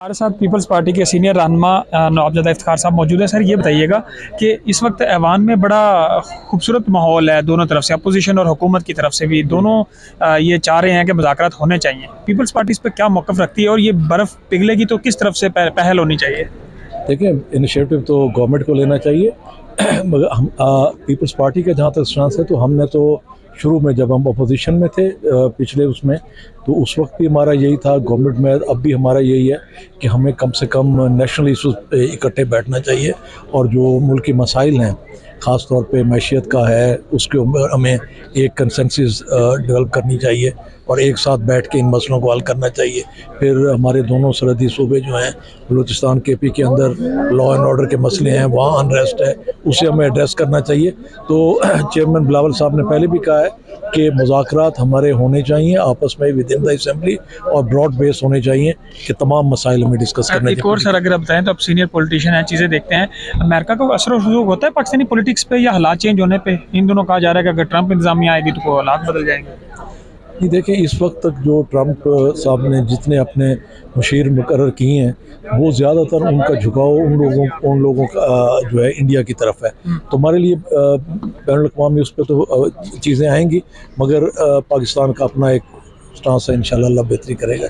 हमारे साथ peoples party के सीनियर रहनुमा नवाबजादा इफ्तिखार साहब मौजूद है। सर, ये बताइएगा कि इस वक्त ऐवान में बड़ा खूबसूरत माहौल है, दोनों तरफ से, अपोजिशन और हुकूमत की तरफ से भी, दोनों ये चाह रहे हैं कि मुज़ाकरात होने चाहिए। पीपल्स पार्टी इस पर क्या मौक़िफ़ रखती है और ये बर्फ़ पिघलेगी तो किस तरफ से पहल होनी चाहिए? देखिए, इनिशिएटिव तो गवर्नमेंट को लेना चाहिए मगर हम पीपल्स पार्टी का जहाँ तक स्टांस है, तो हमने तो शुरू में जब हम अपोजिशन में थे पिछले उसमें, तो उस वक्त भी हमारा यही था, गवर्नमेंट में अब भी हमारा यही है कि हमें कम से कम नेशनल इशूज़ पे इकट्ठे बैठना चाहिए और जो मुल्क के मसाइल हैं, ख़ास तौर पे मैशियत का है, उसके ऊपर हमें एक कंसेंसस डेवलप करनी चाहिए और एक साथ बैठ के इन मसलों को हल करना चाहिए। फिर हमारे दोनों सरहदी सूबे जो हैं, बलूचिस्तान केपी के अंदर लॉ एंड ऑर्डर के मसले हैं, वहाँ अनरेस्ट है, उसे हमें एड्रेस करना चाहिए। तो चेयरमैन बिलावल साहब ने पहले भी कहा है कि मुज़ाकरात हमारे होने चाहिए आपस में विद इन द असेंबली और ब्रॉड बेस होने चाहिए कि तमाम मसाइल हमें डिस्कस करने चाहिए। एक और सर, अगर आप बताएं तो, आप सीनियर पॉलिटिशियन हैं, चीज़ें देखते हैं, अमेरिका का असर रसूख होता है पाकिस्तानी पॉलिटिक्स पे या हालात चेंज होने पे? इन दोनों कहा जा रहा है कि अगर ट्रंप इंतजामिया आएगी तो हालात बदल जाएंगे। ये देखें, इस वक्त तक जो ट्रंप साहब ने जितने अपने मुशीर मुकर्रर किए हैं, वो ज़्यादातर उनका झुकाव उन लोगों का जो है इंडिया की तरफ है। तो हमारे लिए बैनुल अक़वामी उस पर तो चीज़ें आएंगी, मगर पाकिस्तान का अपना एक स्टांस है, इंशाल्लाह अल्लाह बेहतरी करेगा।